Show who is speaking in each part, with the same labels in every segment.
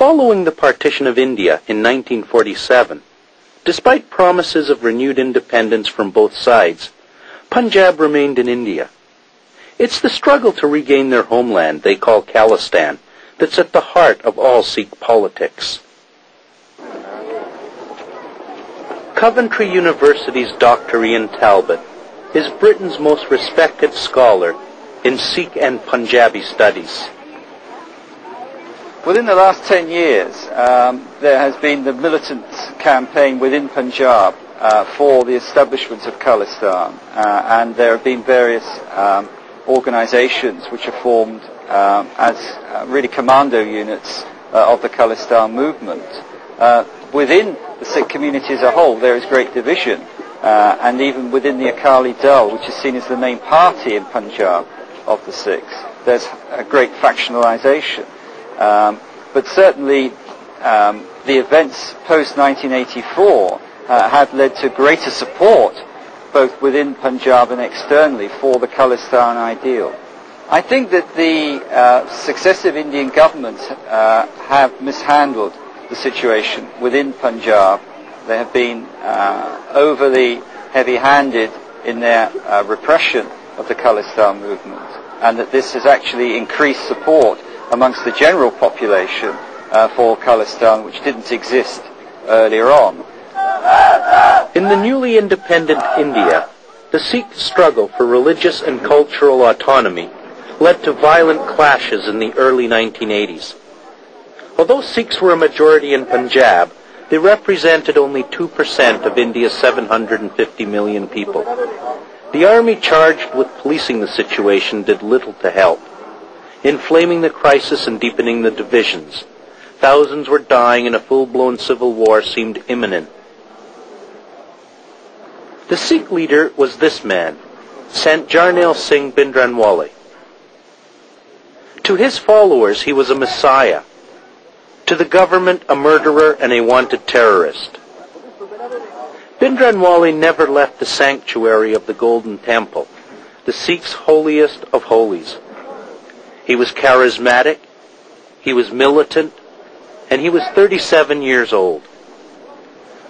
Speaker 1: Following the partition of India in 1947, despite promises of renewed independence from both sides, Punjab remained in India. It's the struggle to regain their homeland they call Khalistan that's at the heart of all Sikh politics. Coventry University's Dr. Ian Talbot is Britain's most respected scholar in Sikh and Punjabi studies.
Speaker 2: Within the last 10 years, there has been the militant campaign within Punjab for the establishment of Khalistan, and there have been various organizations which are formed as really commando units of the Khalistan movement. Within the Sikh community as a whole, there is great division, and even within the Akali Dal, which is seen as the main party in Punjab of the Sikhs, there's a great factionalization. But certainly the events post-1984 have led to greater support both within Punjab and externally for the Khalistan ideal. I think that the successive Indian governments have mishandled the situation within Punjab. They have been overly heavy-handed in their repression of the Khalistan movement, and that this has actually increased support amongst the general population for Khalistan, which didn't exist earlier on.
Speaker 1: In the newly independent India, the Sikh struggle for religious and cultural autonomy led to violent clashes in the early 1980s. Although Sikhs were a majority in Punjab, they represented only 2% of India's 750 million people. The army charged with policing the situation did little to help. Inflaming the crisis and deepening the divisions, thousands were dying and a full-blown civil war seemed imminent. The Sikh leader was this man, Sant Jarnail Singh Bhindranwale. To his followers, he was a messiah. To the government, a murderer and a wanted terrorist. Bhindranwale never left the sanctuary of the Golden Temple, the Sikhs' holiest of holies. He was charismatic, he was militant, and he was 37 years old.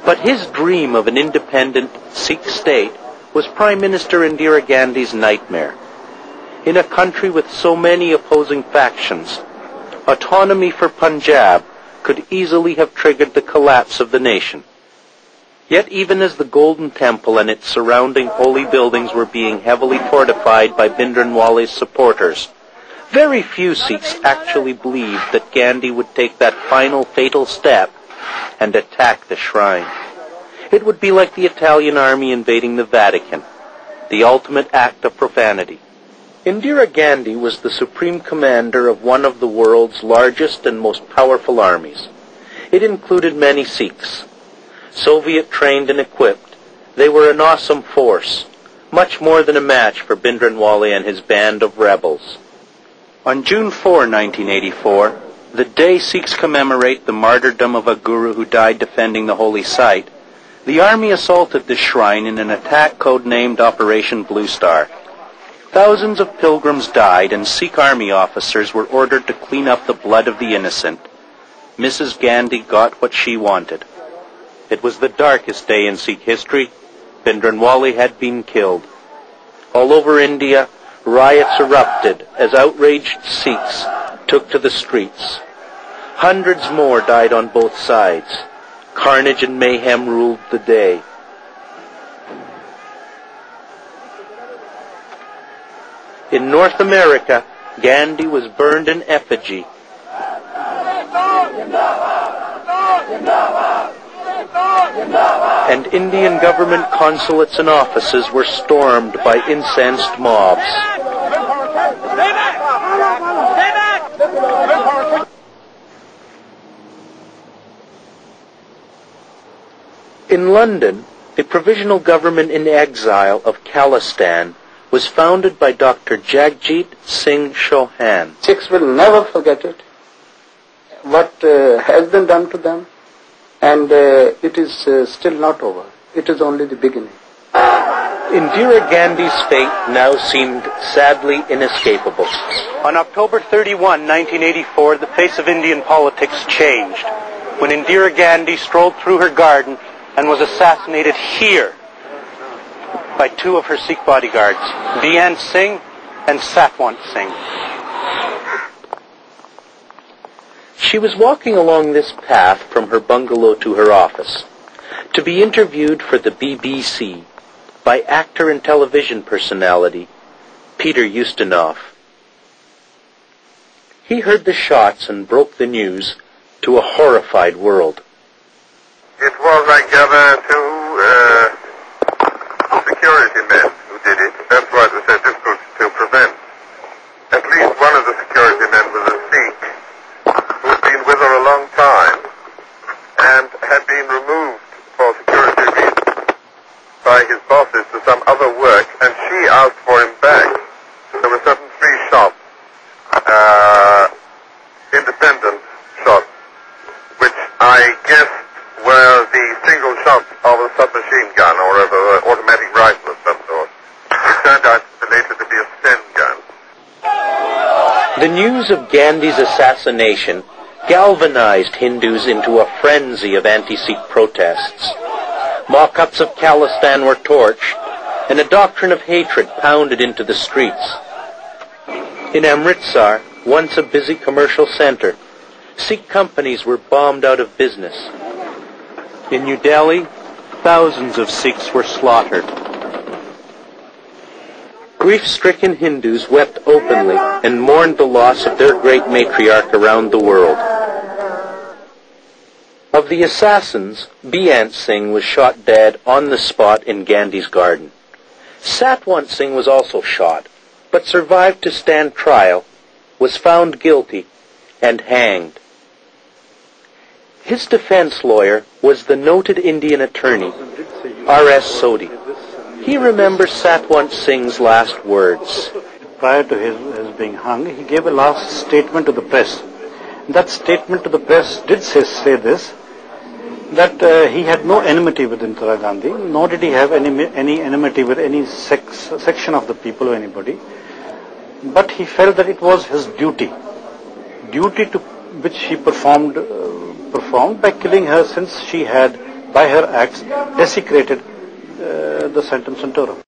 Speaker 1: But his dream of an independent Sikh state was Prime Minister Indira Gandhi's nightmare. In a country with so many opposing factions, autonomy for Punjab could easily have triggered the collapse of the nation. Yet even as the Golden Temple and its surrounding holy buildings were being heavily fortified by Bhindranwale's supporters, very few Sikhs actually believed that Gandhi would take that final fatal step and attack the shrine. It would be like the Italian army invading the Vatican, the ultimate act of profanity. Indira Gandhi was the supreme commander of one of the world's largest and most powerful armies. It included many Sikhs. Soviet-trained and equipped, they were an awesome force, much more than a match for Bhindranwale and his band of rebels. On June 4, 1984, the day Sikhs commemorate the martyrdom of a guru who died defending the holy site, the army assaulted the shrine in an attack codenamed Operation Blue Star. Thousands of pilgrims died and Sikh army officers were ordered to clean up the blood of the innocent. Mrs. Gandhi got what she wanted. It was the darkest day in Sikh history. Bhindranwale had been killed. All over India, riots erupted as outraged Sikhs took to the streets. Hundreds more died on both sides. Carnage and mayhem ruled the day. In North America, Gandhi was burned in effigy. And Indian government consulates and offices were stormed by incensed mobs. In London, a provisional government in exile of Khalistan was founded by Dr. Jagjit Singh Chauhan.
Speaker 3: Sikhs will never forget it, what has been done to them, and it is still not over. It is only the beginning.
Speaker 1: Indira Gandhi's fate now seemed sadly inescapable. On October 31, 1984, the face of Indian politics changed when Indira Gandhi strolled through her garden and was assassinated here by two of her Sikh bodyguards, Beant Singh and Satwant Singh. She was walking along this path from her bungalow to her office to be interviewed for the BBC by actor and television personality Peter Ustinov. He heard the shots and broke the news to a horrified world.
Speaker 4: It was, I gather, two security men who did it. That's why it was so difficult to prevent. At least one of the security men was a Sikh who had been with her a long time and had been removed for security reasons by his bosses to some other work, and she asked for him back. There were certain 3 shots, independent shots, which I guess were the single shots of a submachine gun or of an automatic rifle of some sort. It turned out later to be a Sten gun.
Speaker 1: The news of Gandhi's assassination galvanized Hindus into a frenzy of anti-Sikh protests. Mock-ups of Khalistan were torched, and a doctrine of hatred pounded into the streets. In Amritsar, once a busy commercial center, Sikh companies were bombed out of business. In New Delhi, thousands of Sikhs were slaughtered. Grief-stricken Hindus wept openly and mourned the loss of their great matriarch around the world. Of the assassins, Beant Singh was shot dead on the spot in Gandhi's garden. Satwant Singh was also shot, but survived to stand trial, was found guilty, and hanged. His defense lawyer was the noted Indian attorney, R.S. Sodhi. He remembers Satwant Singh's last words.
Speaker 5: Prior to his being hung, he gave a last statement to the press. That statement to the press did say this, that he had no enmity with Indira Gandhi, nor did he have any enmity with any section of the people or anybody, but he felt that it was his duty to which he performed by killing her, since she had, by her acts, desecrated the Sanctum Sanctorum.